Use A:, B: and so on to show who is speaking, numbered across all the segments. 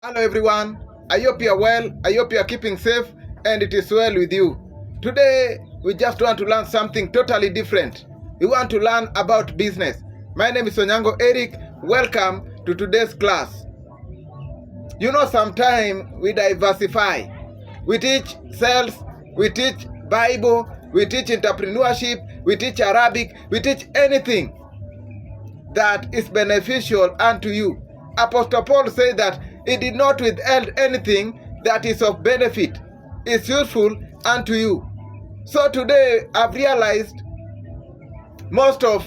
A: Hello everyone, I hope you are well, I hope you are keeping safe and it is well with you. Today we just want to learn something totally different. We want to learn about business. My name is Erick. Welcome to today's class. You know, sometimes we diversify. We teach sales, we teach Bible, we teach entrepreneurship, we teach Arabic, we teach anything that is beneficial unto you. Apostle Paul said that he did not withhold anything that is of benefit, is useful unto you. So today I've realized most of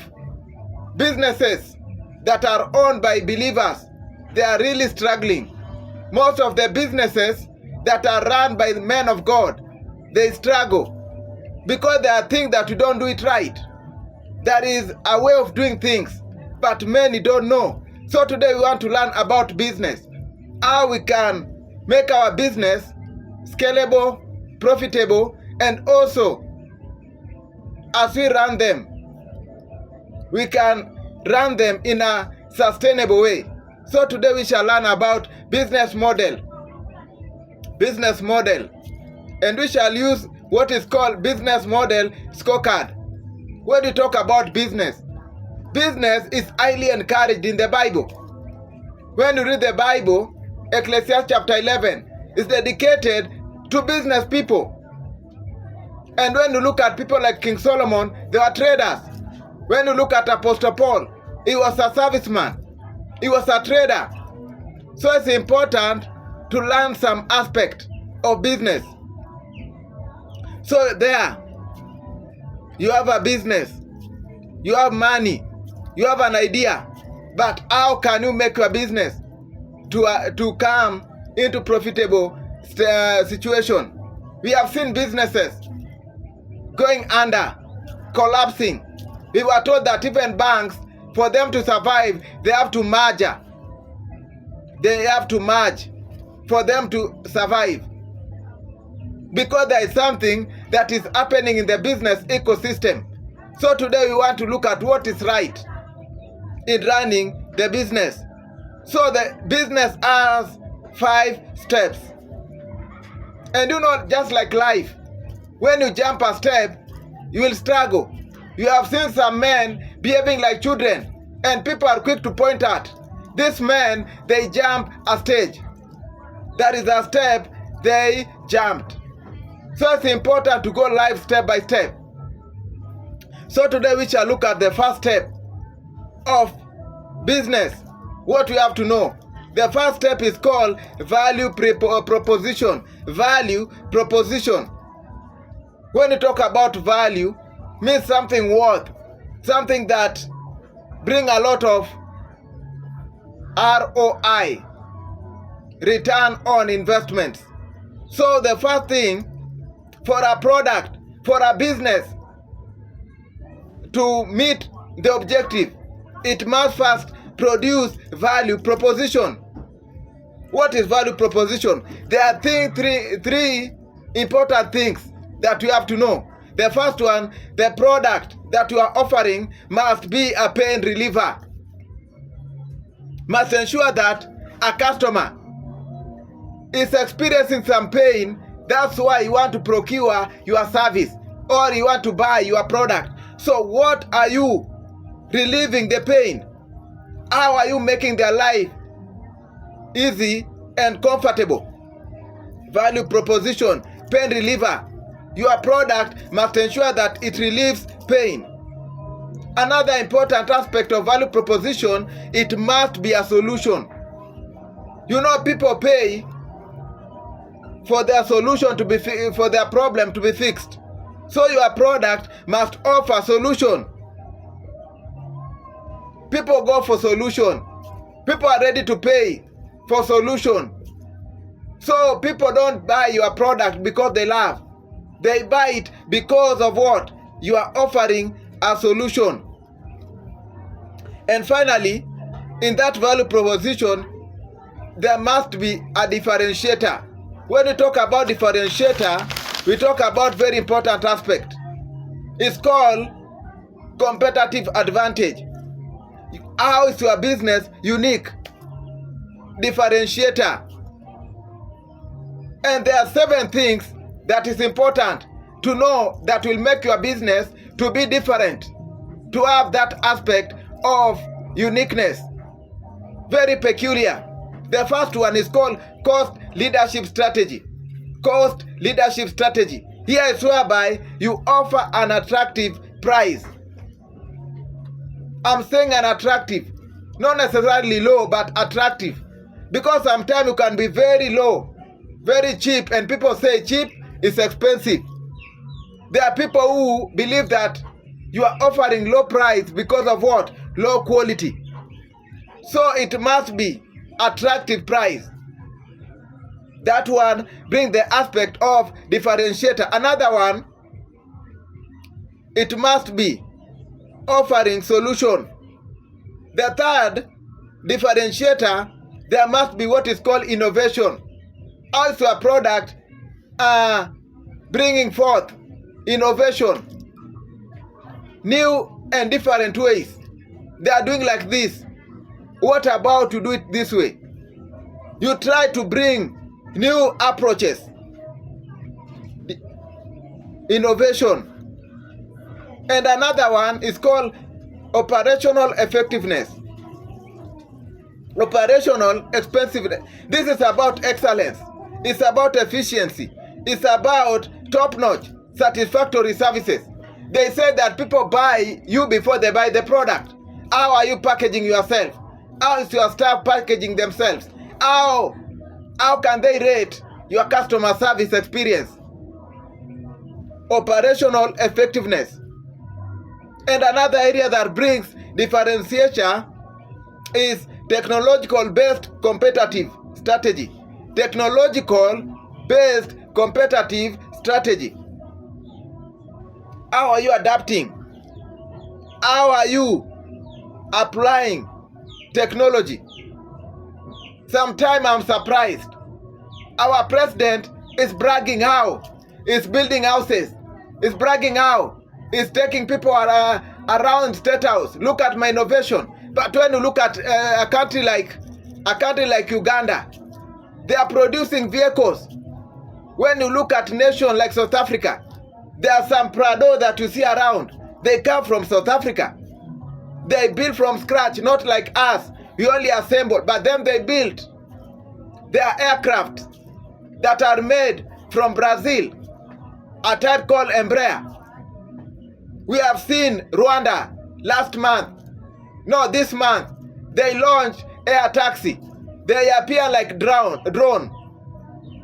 A: businesses that are owned by believers, they are really struggling. Most of the businesses that are run by the men of God, they struggle because there are things that you don't do it right. There is a way of doing things, but many don't know. So today we want to learn about business, how we can make our business scalable, profitable, and also as we run them, we can run them in a sustainable way. So today we shall learn about business model, and we shall use what is called business model scorecard. When we talk about business is highly encouraged in the Bible. When you read the Bible, Ecclesiastes chapter 11 is dedicated to business people. And when you look at people like King Solomon, they were traders. When you look at Apostle Paul, he was a serviceman. He was a trader. So it's important to learn some aspect of business. So there, you have a business, you have money, you have an idea, but how can you make your business to come into profitable situation? We have seen businesses going under, collapsing. We were told that even banks, for them to survive, they have to merge. They have to merge for them to survive. Because there is something that is happening in the business ecosystem. So today we want to look at what is right in running the business. So the business has 5 steps. And you know, just like life, when you jump a step, you will struggle. You have seen some men behaving like children, and people are quick to point at. This men, they jump a stage. That is a step they jumped. So it's important to go live step by step. So today we shall look at the first step of business. What we have to know. The first step is called value proposition. Value proposition. When you talk about value, means something worth, something that bring a lot of ROI, return on investments. So the first thing for a product, for a business to meet the objective, it must first produce value proposition. What is value proposition? There are three important things that you have to know. The first one, the product that you are offering must be a pain reliever. Must ensure that a customer is experiencing some pain. That's why you want to procure your service or you want to buy your product. So what are you relieving the pain? How are you making their life easy and comfortable? Value proposition, pain reliever. Your product must ensure that it relieves pain. Another important aspect of value proposition, it must be a solution. You know, people pay for their solution to be for their problem to be fixed. So your product must offer a solution. People go for solution. People are ready to pay for solution. So people don't buy your product because they love. They buy it because of what? You are offering a solution. And finally, in that value proposition, there must be a differentiator. When we talk about differentiator, we talk about very important aspect. It's called competitive advantage. How is your business unique? Differentiator. And there are 7 things that is important to know that will make your business to be different, to have that aspect of uniqueness, very peculiar. The first one is called cost leadership strategy. Cost leadership strategy. Here is whereby you offer an attractive price. I'm saying an attractive, not necessarily low, but attractive. Because sometimes you can be very low, very cheap, and people say cheap is expensive. There are people who believe that you are offering low price because of what? Low quality. So it must be attractive price. That one brings the aspect of differentiator. Another one, it must be offering solution. The third differentiator, there must be what is called innovation. Also a product bringing forth innovation, new and different ways. They are doing like this. What about to do it this way? You try to bring new approaches, innovation. And another one is called operational effectiveness. Operational expensiveness. This is about excellence. It's about efficiency. It's about top-notch, satisfactory services. They say that people buy you before they buy the product. How are you packaging yourself? How is your staff packaging themselves? How can they rate your customer service experience? Operational effectiveness. And another area that brings differentiation is technological-based competitive strategy. Technological-based competitive strategy. How are you adapting? How are you applying technology? Sometimes I'm surprised. Our president is bragging how he's building houses. He's bragging how he's taking people around State House. Look at my innovation. But when you look at a country like Uganda, they are producing vehicles. When you look at nation like South Africa, there are some Prado that you see around. They come from South Africa. They build from scratch, not like us. We only assemble, but them they built. There are aircraft that are made from Brazil, a type called Embraer. We have seen Rwanda this month, they launched air taxi. They appear like drone.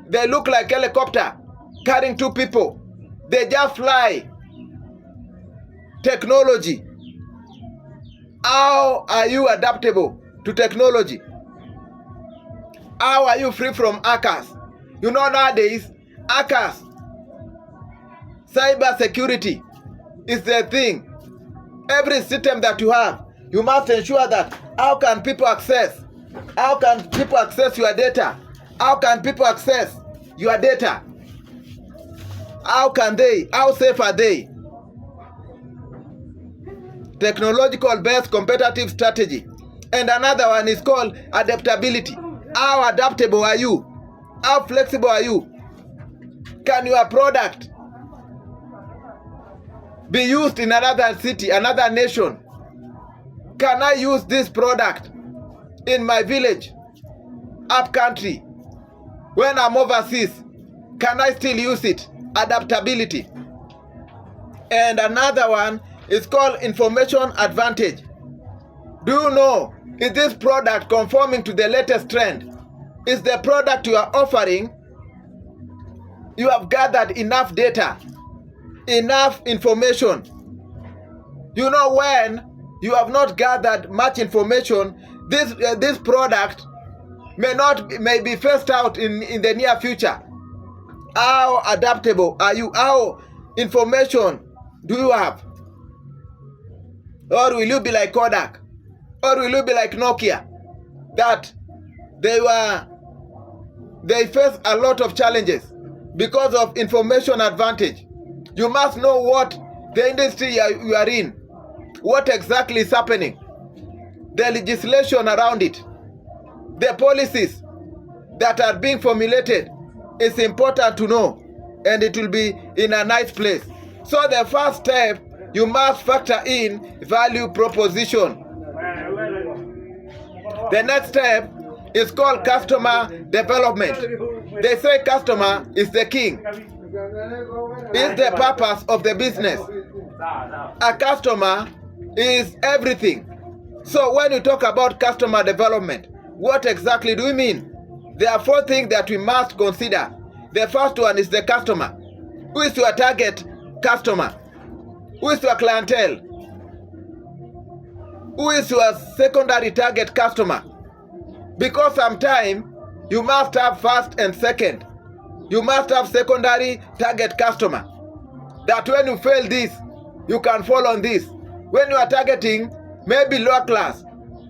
A: They look like helicopter carrying 2 people. They just fly. Technology. How are you adaptable to technology? How are you free from hackers? You know nowadays, hackers, cyber security is the thing. Every system that you have, you must ensure that how can people access your data? How can people access your data? How safe are they? Technological-based competitive strategy. And another one is called adaptability. How adaptable are you? How flexible are you? Can your product be used in another city, another nation? Can I use this product in my village, up country? When I'm overseas, can I still use it? Adaptability. And another one is called information advantage. Do you know, is this product conforming to the latest trend? Is the product you are offering, you have gathered enough data, enough information? You know, when you have not gathered much information, this product may be phased out in the near future. How adaptable are you? How information do you have? Or will you be like Kodak? Or will you be like Nokia? That they face a lot of challenges because of information advantage. You must know what the industry you are in, what exactly is happening, the legislation around it, the policies that are being formulated is important to know, and it will be in a nice place. So the first step, you must factor in value proposition. The next step is called customer development. They say customer is the king. It's the purpose of the business. A customer is everything. So when you talk about customer development, what exactly do we mean? There are 4 things that we must consider. The first one is the customer. Who is your target customer? Who is your clientele? Who is your secondary target customer? Because sometimes you must have first and second. You must have secondary target customer. That when you fail this, you can fall on this. When you are targeting maybe lower class,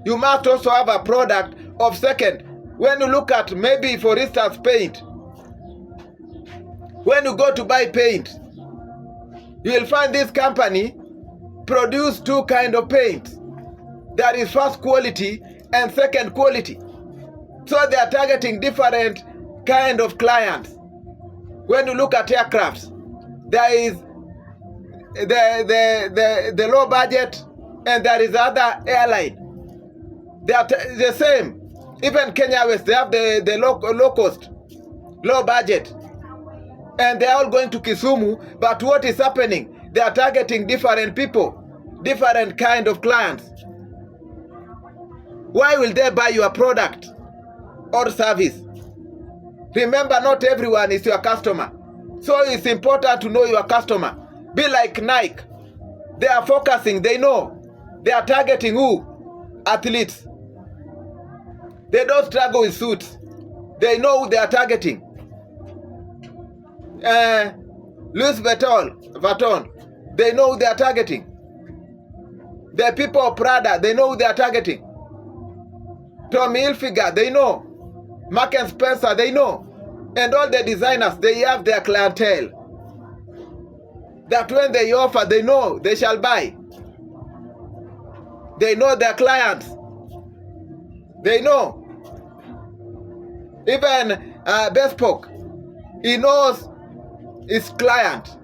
A: you must also have a product of second. When you look at maybe, for instance, paint. When you go to buy paint, you will find this company produce 2 kinds of paint. There is first quality and second quality. So they are targeting different kind of clients. When you look at aircrafts, there is the low budget and there is other airline. They are the same. Even Kenya West, they have the low cost, low budget. And they are all going to Kisumu. But what is happening? They are targeting different people, different kind of clients. Why will they buy your product or service? Remember, not everyone is your customer. So it's important to know your customer. Be like Nike. They are focusing, they know. They are targeting who? Athletes. They don't struggle with suits. They know who they are targeting. Louis Vuitton, they know who they are targeting. The people of Prada, they know who they are targeting. Tommy Hilfiger, they know. Mark and Spencer, they know. And all the designers, they have their clientele. That when they offer, they know they shall buy. They know their clients. They know. Even Bespoke, he knows his client.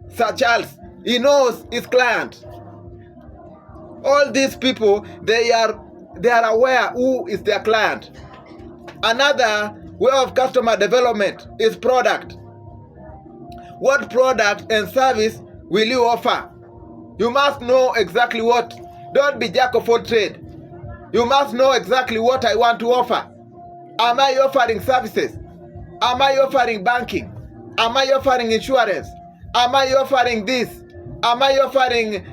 A: Sir Charles, he knows his client. All these people, they are aware who is their client. Another way of customer development is product. What product and service will you offer? You must know exactly what. Don't be jack of all trade. You must know exactly what I want to offer. Am I offering services? Am I offering banking? Am I offering insurance? Am I offering this? Am I offering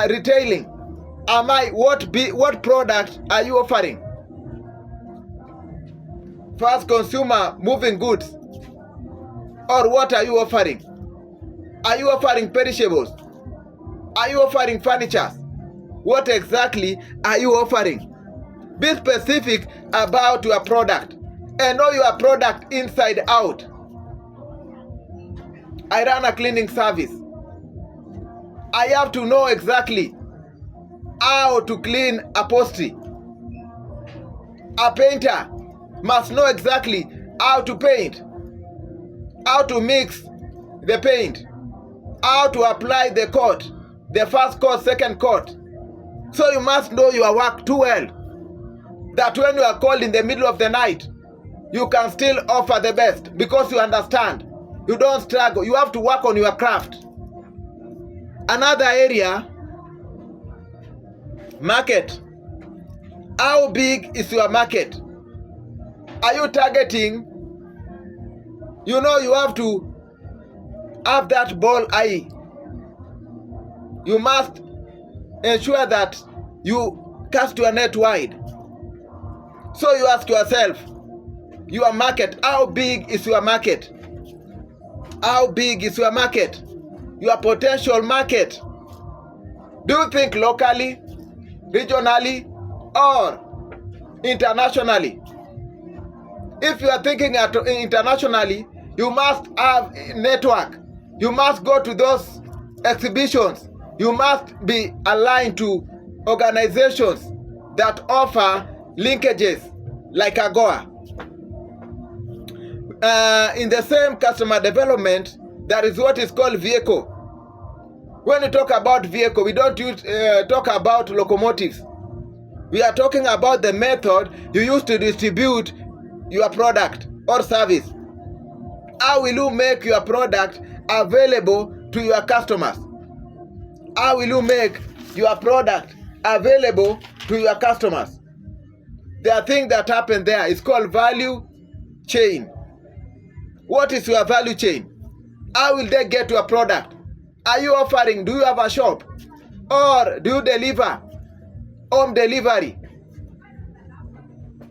A: retailing? What product are you offering? First consumer moving goods. Or what are you offering? Are you offering perishables? Are you offering furniture? What exactly are you offering? Be specific about your product and know your product inside out. I run a cleaning service. I have to know exactly how to clean upholstery. A painter must know exactly how to paint, how to mix the paint, how to apply the coat, the first coat, second coat. So you must know your work too well, that when you are called in the middle of the night, you can still offer the best because you understand. You don't struggle. You have to work on your craft. Another area, market. How big is your market? Are you targeting? You know, you have to have that ball eye. You must ensure that you cast your net wide. So you ask yourself, your market, how big is your market? How big is your market? Your potential market. Do you think locally, regionally, or internationally? If you are thinking internationally, you must have a network. You must go to those exhibitions. You must be aligned to organizations that offer linkages like AGOA. in the same customer development, there is what is called vehicle. When we talk about vehicle, we don't talk about locomotives. We are talking about the method you use to distribute your product or service. How will you make your product available to your customers? How will you make your product available to your customers? There are things that happen there. It's called value chain. What is your value chain? How will they get your product? Are you offering? Do you have a shop? Or do you deliver? Home delivery.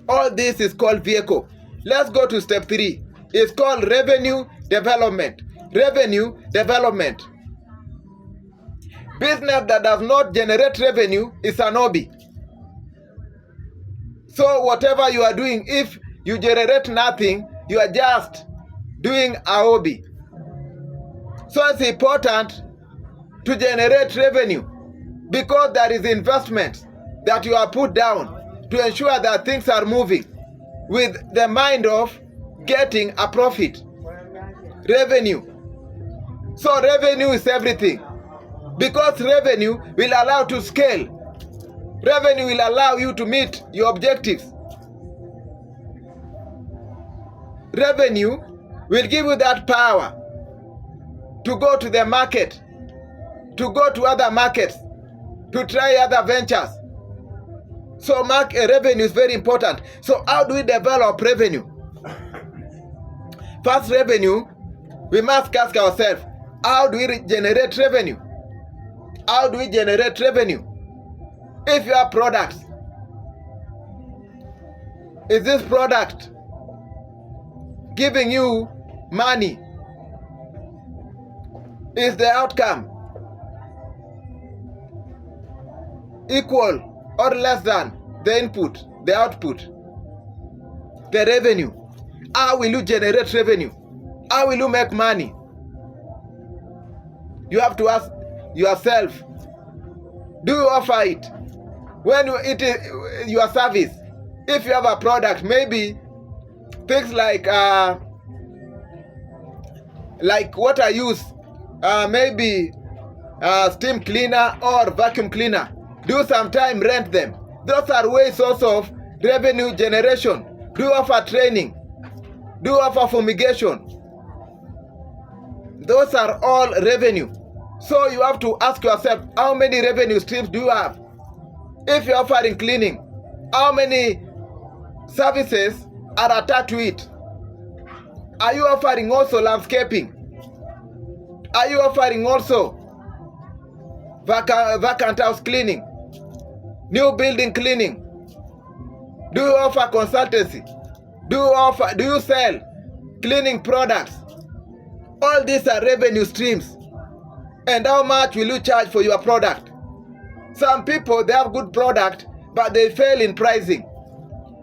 A: All this is called vehicle. Let's go to step 3. It's called revenue development. Revenue development. Business that does not generate revenue is an hobby. So whatever you are doing, if you generate nothing, you are just doing a hobby. So it's important to generate revenue because there is investment that you are put down to ensure that things are moving with the mind of getting a profit. Revenue. So revenue is everything because revenue will allow to scale. Revenue will allow you to meet your objectives. Revenue will give you that power to go to the market, to go to other markets, to try other ventures. So revenue is very important. So how do we develop revenue? First, revenue, we must ask ourselves, how do we generate revenue? How do we generate revenue? If you have products, is this product giving you money? Is the outcome equal or less than the input, the output, the revenue? How will you generate revenue? How will you make money? You have to ask yourself, do you offer it? When it is your service, if you have a product, maybe things like what I use, maybe steam cleaner or vacuum cleaner, do sometimes rent them. Those are ways also of revenue generation. Do you offer training? Do you offer fumigation? Those are all revenue. So you have to ask yourself, how many revenue streams do you have? If you're offering cleaning, how many services are attached to it? Are you offering also landscaping? Are you offering also vacant house cleaning? New building cleaning? Do you offer consultancy? Do you sell cleaning products? All these are revenue streams. And how much will you charge for your product? Some people, they have good product, but they fail in pricing.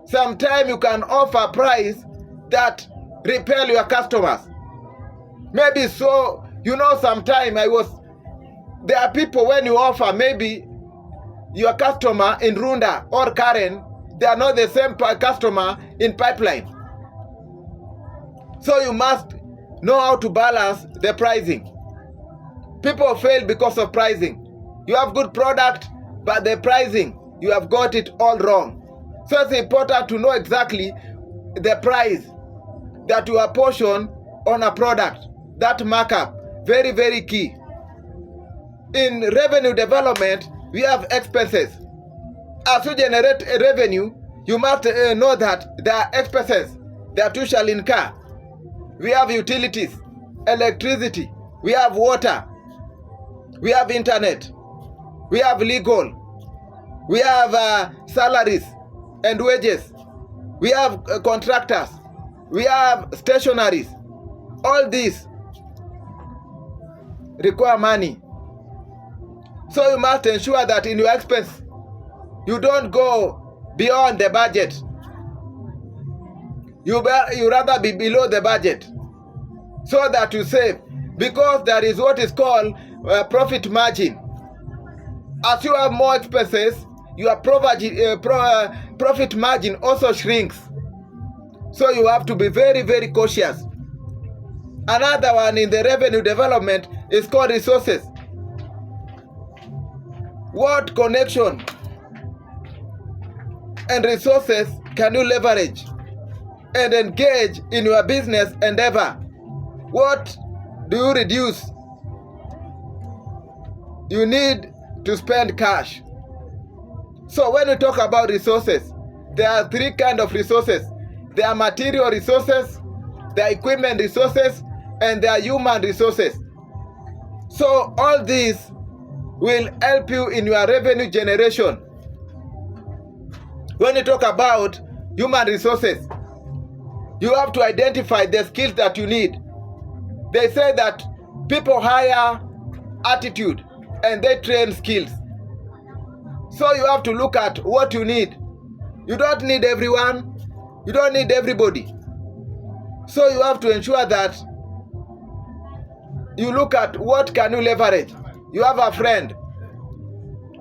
A: Sometimes you can offer a price that repel your customers. Maybe so, sometimes there are people when you offer, maybe your customer in Runda or Karen, they are not the same customer in Pipeline. So you must know how to balance the pricing. People fail because of pricing. You have good product, but the pricing, you have got it all wrong. So it's important to know exactly the price that you apportion on a product. That markup, very, very key. In revenue development, we have expenses. As you generate a revenue, you must know that there are expenses that you shall incur. We have utilities, electricity, we have water, we have internet, we have legal, we have salaries and wages, we have contractors, we have stationaries. All these require money. So you must ensure that in your expense, you don't go beyond the budget. You rather be below the budget so that you save, because there is what is called profit margin. As you have more expenses, your profit margin also shrinks. So you have to be very, very cautious. Another one in the revenue development is called resources. What connection and resources can you leverage and engage in your business endeavor? What do you reduce? You need to spend cash. So when we talk about resources, there are three kinds of resources. There are material resources, there are equipment resources, and there are human resources. So all these will help you in your revenue generation. When you talk about human resources, you have to identify the skills that you need. They say that people hire attitude and they train skills. So you have to look at what you need. You don't need everyone. You don't need everybody. So you have to ensure that you look at what can you leverage. You have a friend.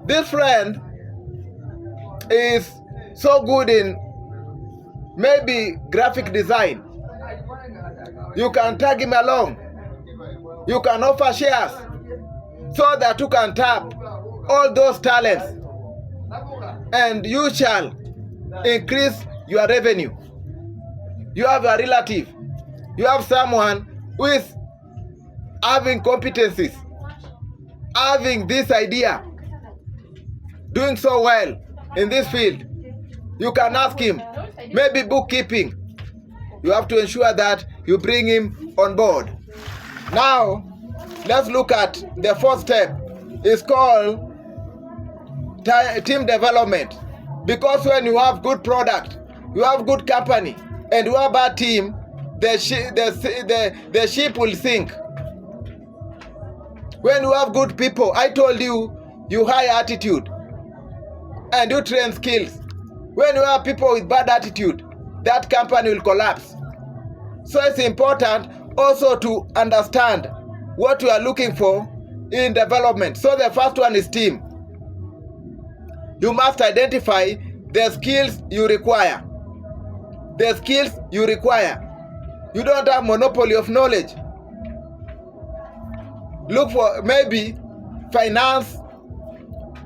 A: This friend is so good in maybe graphic design. You can tag him along. You can offer shares so that you can tap all those talents and you shall increase your revenue. You have a relative. You have someone who is having competencies, having this idea, doing so well in this field. You can ask him, maybe bookkeeping. You have to ensure that you bring him on board. Now, let's look at the fourth step. It's called team development. Because when you have good product, you have good company, and you have a team, the ship will sink. When you have good people, I told you, you hire attitude and you train skills. When you have people with bad attitude, that company will collapse. So it's important also to understand what you are looking for in development. So the first one is team. You must identify the skills you require. The skills you require. You don't have monopoly of knowledge. Look for maybe finance,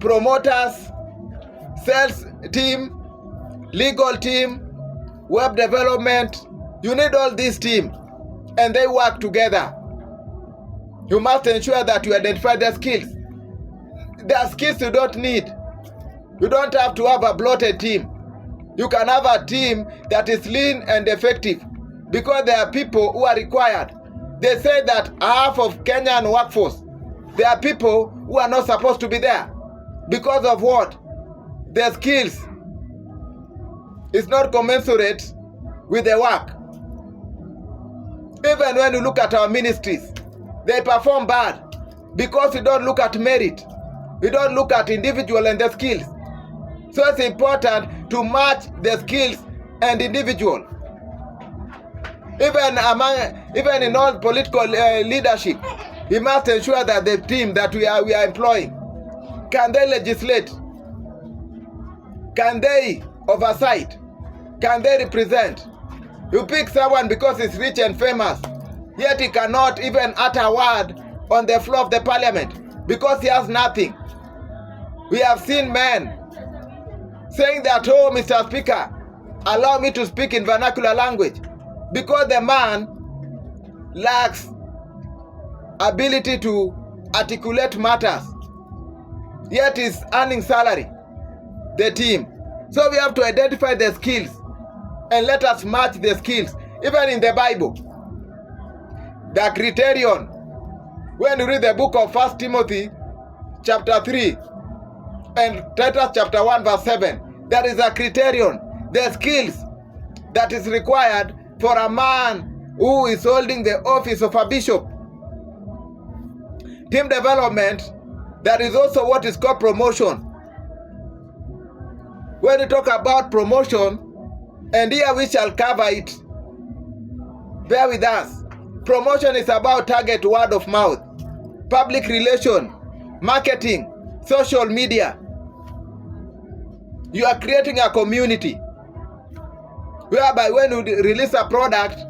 A: promoters, sales team, legal team, web development. You need all these teams and they work together. You must ensure that you identify their skills. There are skills you don't need. You don't have to have a bloated team. You can have a team that is lean and effective because there are people who are required. They say that half of Kenyan workforce, there are people who are not supposed to be there. Because of what? Their skills is not commensurate with the work. Even when you look at our ministries, they perform bad because we don't look at merit. We don't look at individual and the skills. So it's important to match the skills and individual. Even in all political leadership, we must ensure that the team that we are employing, can they legislate? Can they oversight? Can they represent? You pick someone because he's rich and famous, yet he cannot even utter a word on the floor of the parliament because he has nothing. We have seen men saying that, oh, Mr. Speaker, allow me to speak in vernacular language, because the man lacks ability to articulate matters, yet is earning salary, the team. So we have to identify the skills and let us match the skills. Even in the Bible, the criterion, when you read the book of 1 Timothy chapter 3 and Titus chapter 1 verse 7, there is a criterion, the skills that is required for a man who is holding the office of a bishop. Team development, there is also what is called promotion. When you talk about promotion, and here we shall cover it, bear with us. Promotion is about target word of mouth, public relation, marketing, social media. You are creating a community. whereby when you release a product,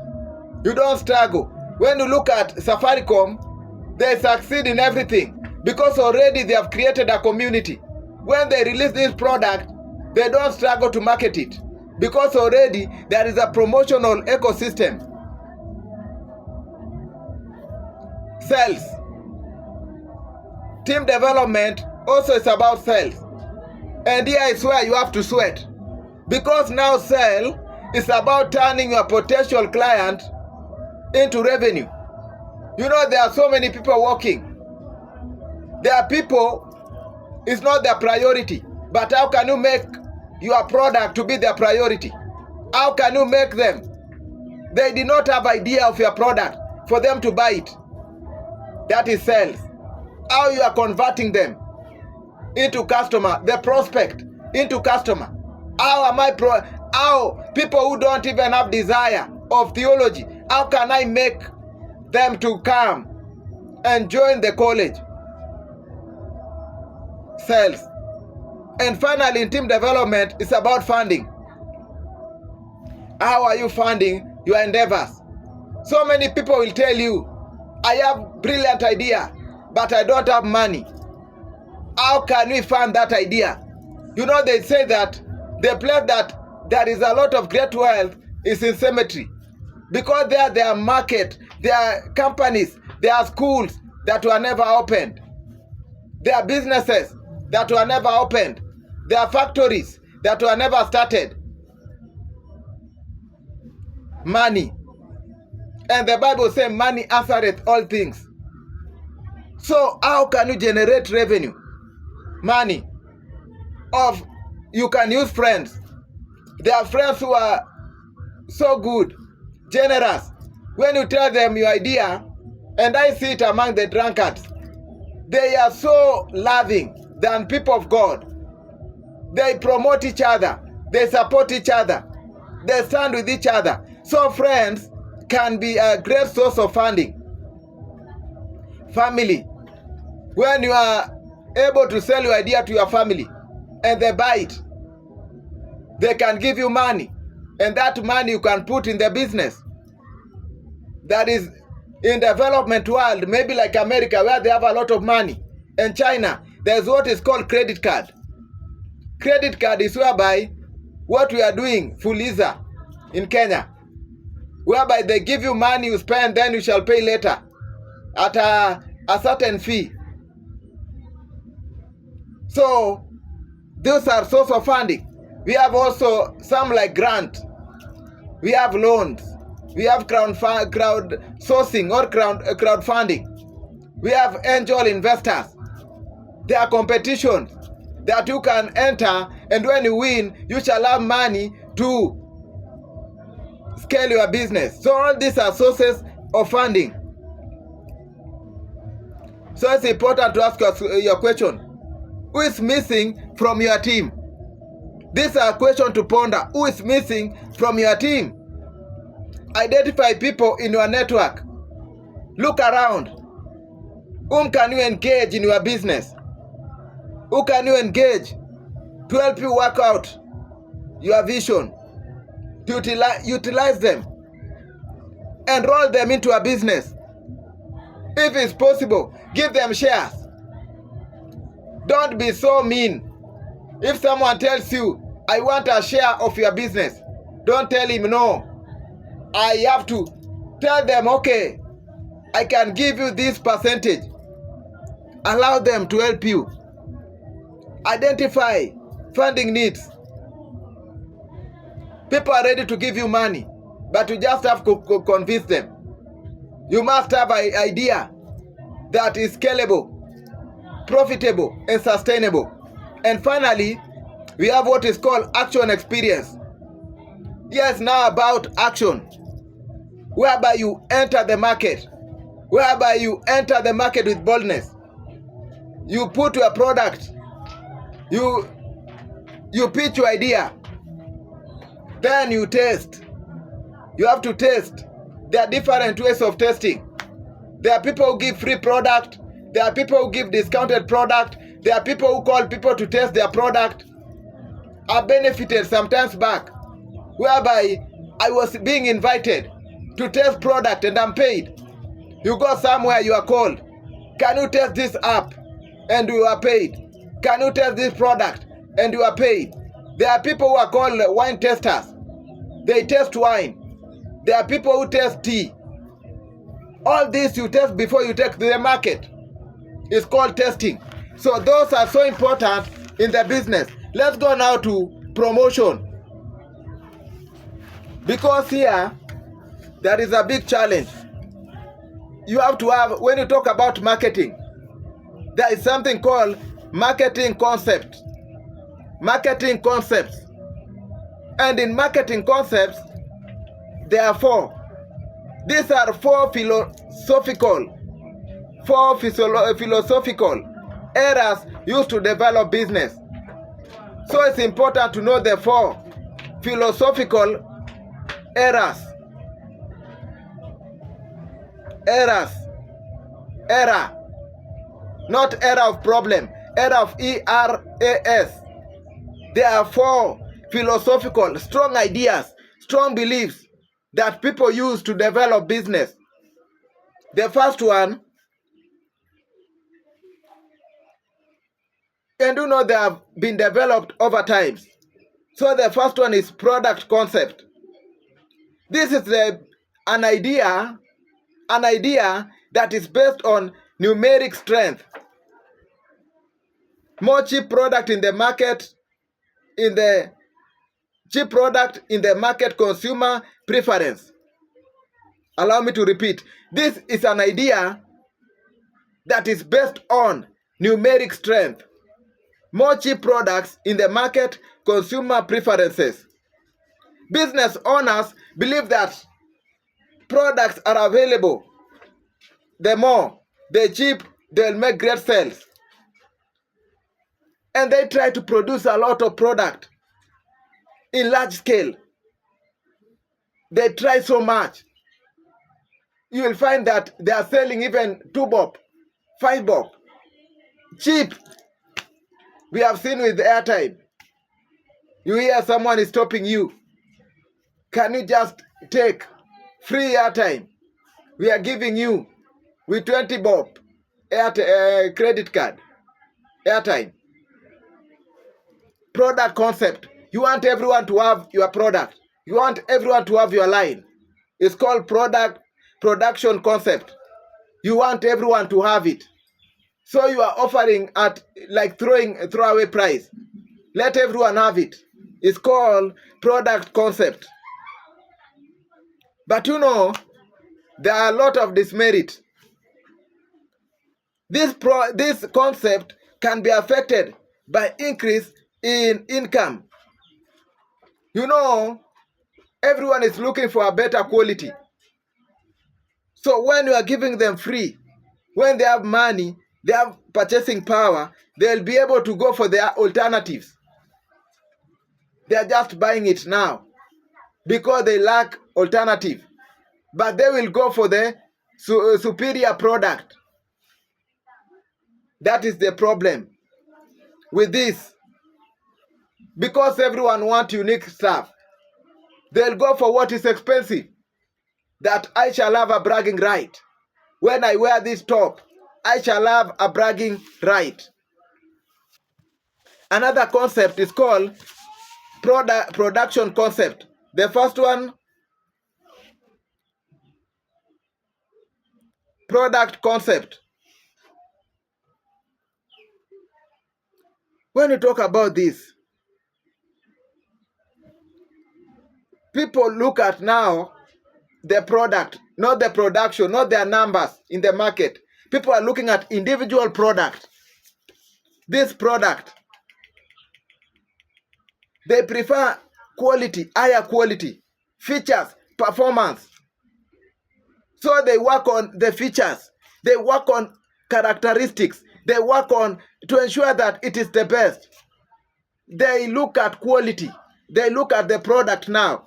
A: you don't struggle. When you look at Safaricom, they succeed in everything because already they have created a community. When they release this product, they don't struggle to market it because already there is a promotional ecosystem. Sales. Team development also is about sales. And here is where you have to sweat. Because now sale is about turning your potential client into revenue. You know, there are so many people working. There are people, it's not their priority. But how can you make your product to be their priority? How can you make them? They did not have idea of your product for them to buy it. That is sales. How you are converting them into customer, the prospect into customer. How people who don't even have desire of theology, how can I make them to come and join the college? Sales. And finally, in team development, it's about funding. How are you funding your endeavors? So many people will tell you, I have brilliant idea, but I don't have money. How can we fund that idea? You know, they say that the place that there is a lot of great wealth is in cemetery. Because there are market, there are companies, there are schools that were never opened. There are businesses that were never opened. There are factories that were never started. Money. And the Bible says money answereth all things. So how can you generate revenue? Money. You can use friends. There are friends who are so good, generous. When you tell them your idea, and I see it among the drunkards, they are so loving than people of God. They promote each other. They support each other. They stand with each other. So friends can be a great source of funding. Family. When you are able to sell your idea to your family and they buy it, they can give you money. And that money you can put in the business. That is in development world, maybe like America where they have a lot of money. And China, there's what is called credit card. Credit card is whereby what we are doing, Fuliza in Kenya, whereby they give you money, you spend, then you shall pay later at a certain fee. So those are source of funding. We have also some like grant. We have loans. We have crowd sourcing or crowdfunding. We have angel investors. There are competitions that you can enter, and when you win, you shall have money to scale your business. So all these are sources of funding. So it's important to ask your question. Who is missing from your team? These are questions to ponder. Who is missing from your team? Identify people in your network. Look around. Whom can you engage in your business? Who can you engage to help you work out your vision? To utilize them. Enroll them into a business. If it's possible, give them shares. Don't be so mean. If someone tells you, I want a share of your business, don't tell him no. I have to tell them, okay, I can give you this percentage. Allow them to help you. Identify funding needs. People are ready to give you money, but you just have to convince them. You must have an idea that is scalable, profitable, and sustainable. And finally, we have what is called action experience. Yes, now about action, whereby you enter the market, whereby you enter the market with boldness. You put your product, you pitch your idea, then you test. You have to test. There are different ways of testing. There are people who give free product. There are people who give discounted product. There are people who call people to test their product. I benefited sometimes back, whereby I was being invited to test product and I'm paid. You go somewhere, you are called. Can you test this app? And you are paid. Can you test this product? And you are paid. There are people who are called wine testers. They test wine. There are people who test tea. All this you test before you take to the market. It's called testing. So those are so important in the business. Let's go now to promotion. Because here, there is a big challenge. You have to have, when you talk about marketing, there is something called marketing concept. Marketing concepts. And in marketing concepts, there are four. These are four philosophical errors used to develop business. So it's important to know the four philosophical errors. Error. Not error of problem. Error of ERAS. There are four philosophical, strong ideas, strong beliefs that people use to develop business. The first one, and you know they have been developed over time. So the first one is product concept. This is an idea that is based on numeric strength. More cheap product in the market, consumer preference. Allow me to repeat. This is an idea that is based on numeric strength. More cheap products in the market, consumer preferences. Business owners believe that products are available. The more, the cheap, they'll make great sales. And they try to produce a lot of product in large scale. They try so much. You will find that they are selling even 2 bob, 5 bob. Cheap. We have seen with airtime. You hear someone is stopping you. Can you just take free airtime? We are giving you with 20 bob credit card airtime. Product concept. You want everyone to have your product. You want everyone to have your line. It's called production concept. You want everyone to have it. So you are offering at like throwaway price. Let everyone have it. It's called product concept. But you know, there are a lot of dismerit. This concept can be affected by increase in income. You know, everyone is looking for a better quality. So when you are giving them free, when they have money, they have purchasing power, they'll be able to go for their alternatives. They are just buying it now because they lack alternative. But they will go for the superior product. That is the problem with this. Because everyone wants unique stuff, they'll go for what is expensive. That I shall have a bragging right. When I wear this top, I shall have a bragging right. Another concept is called production concept. The first one, product concept. When you talk about this, people look at now the product, not the production, not their numbers in the market. People are looking at individual product. This product, they prefer quality, higher quality, features, performance. So they work on the features. They work on characteristics. They work on to ensure that it is the best. They look at quality. They look at the product now.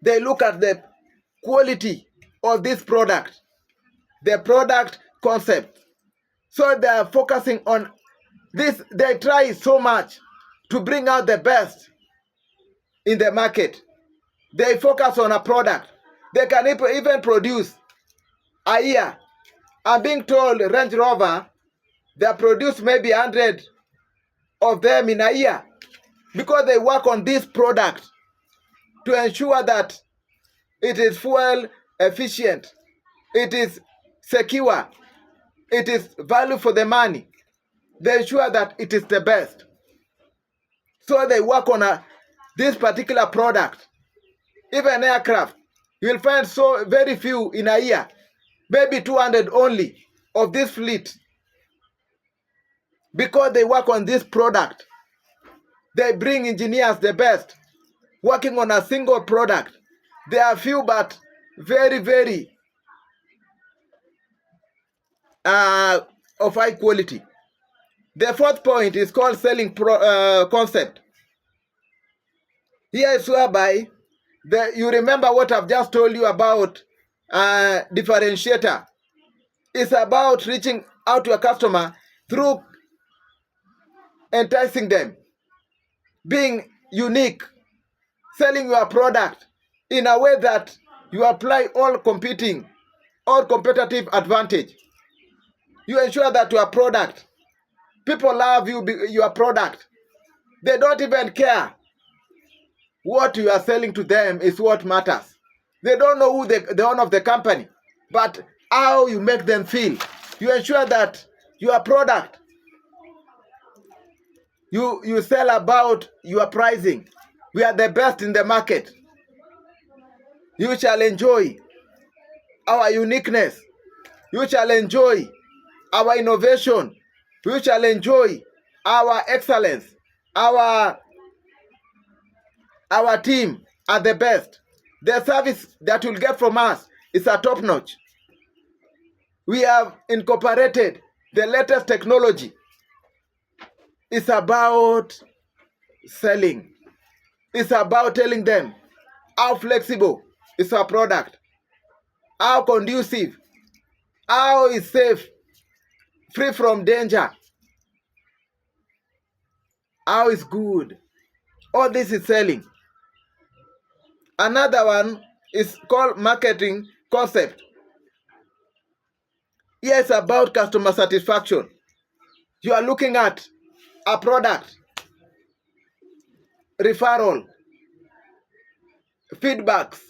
A: They look at the quality of this product, the product concept. So they are focusing on this. They try so much to bring out the best. in the market. They focus on a product. They can even produce a year. I'm being told Range Rover, they produce maybe 100 of them in a year because they work on this product to ensure that it is fuel efficient, it is secure, it is value for the money. They ensure that it is the best. So they work on this particular product. Even aircraft, you will find so very few in a year, maybe 200 only of this fleet, because they work on this product. They bring engineers, the best, working on a single product. They are few, but very, very of high quality. The fourth point is called selling concept. Here is whereby you remember what I've just told you about differentiator. It's about reaching out to a customer through enticing them, being unique, selling your product in a way that you apply all competitive advantage. You ensure that your product, people love your product. They don't even care. What you are selling to them is what matters. They don't know who the owner of the company, but how you make them feel. You ensure that your product, you sell about your pricing. We are the best in the market. You shall enjoy our uniqueness. You shall enjoy our innovation. You shall enjoy our excellence. Our team are the best. The service that you'll get from us is a top notch. We have incorporated the latest technology. It's about selling. It's about telling them how flexible is our product, how conducive, how is safe, free from danger, how is good. All this is selling. Another one is called marketing concept. Here it's about customer satisfaction. You are looking at a product, referral, feedbacks.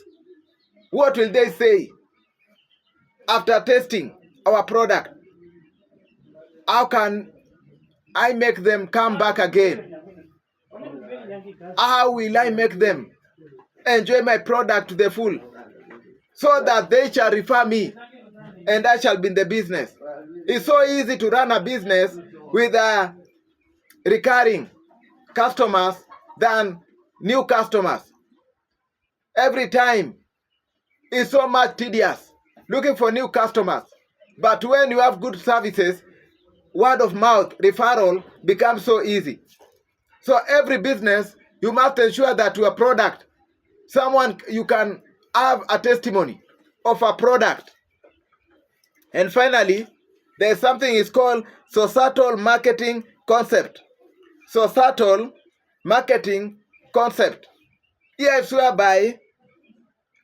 A: What will they say after testing our product? How can I make them come back again? How will I make them enjoy my product to the full, so that they shall refer me and I shall be in the business? It's so easy to run a business with recurring customers than new customers. Every time it's so much tedious looking for new customers. But when you have good services, word of mouth, referral becomes so easy. So every business, you must ensure that your product, you can have a testimony of a product. And finally, there's something is called societal marketing concept. Societal marketing concept. Here is whereby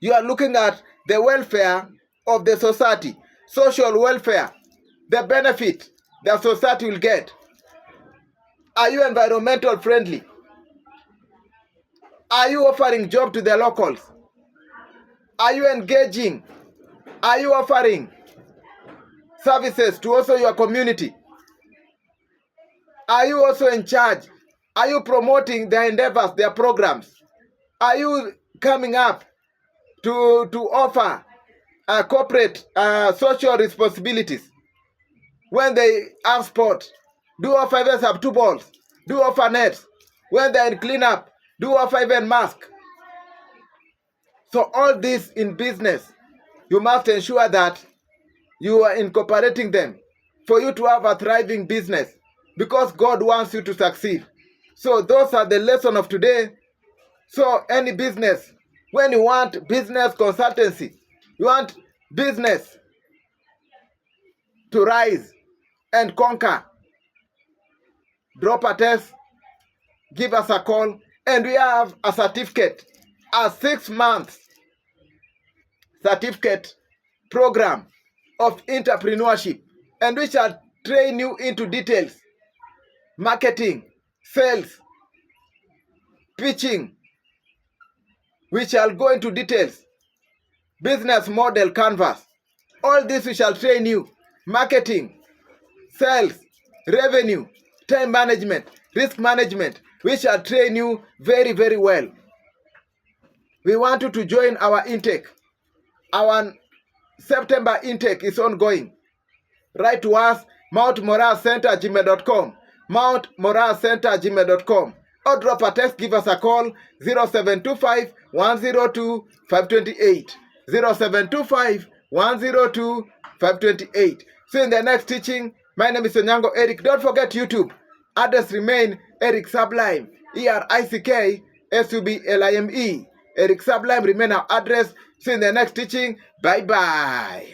A: you are looking at the welfare of the society, social welfare, the benefit the society will get. Are you environmental friendly? Are you offering job to the locals? Are you engaging? Are you offering services to also your community? Are you also in charge? Are you promoting their endeavors, their programs? Are you coming up to offer corporate social responsibilities? When they have sport, do offer even sub 2 balls, do offer nets. When they're in cleanup, do offer even mask. So all this in business, you must ensure that you are incorporating them for you to have a thriving business, because God wants you to succeed. So those are the lesson of today. So any business, when you want business consultancy, you want business to rise and conquer, drop a test, give us a call, And we have a certificate, a 6 months certificate program of entrepreneurship, and we shall train you into details, marketing, sales, pitching. We shall go into details, business model canvas. All this we shall train you, marketing, sales, revenue, time management, risk management. We shall train you very, very well. We want you to join our intake. Our September intake is ongoing. Write to us, mountmoralcenter@gmail.com, mountmoralcenter@gmail.com, or drop a text, give us a call, 0725 102 528, 0725 102 528. See you in the next teaching. My name is Onyango Erick. Don't forget YouTube. Address remain Erick Sublime, ERICK SUBLIME. Erick Sublime remain our address. See you in the next teaching. Bye bye.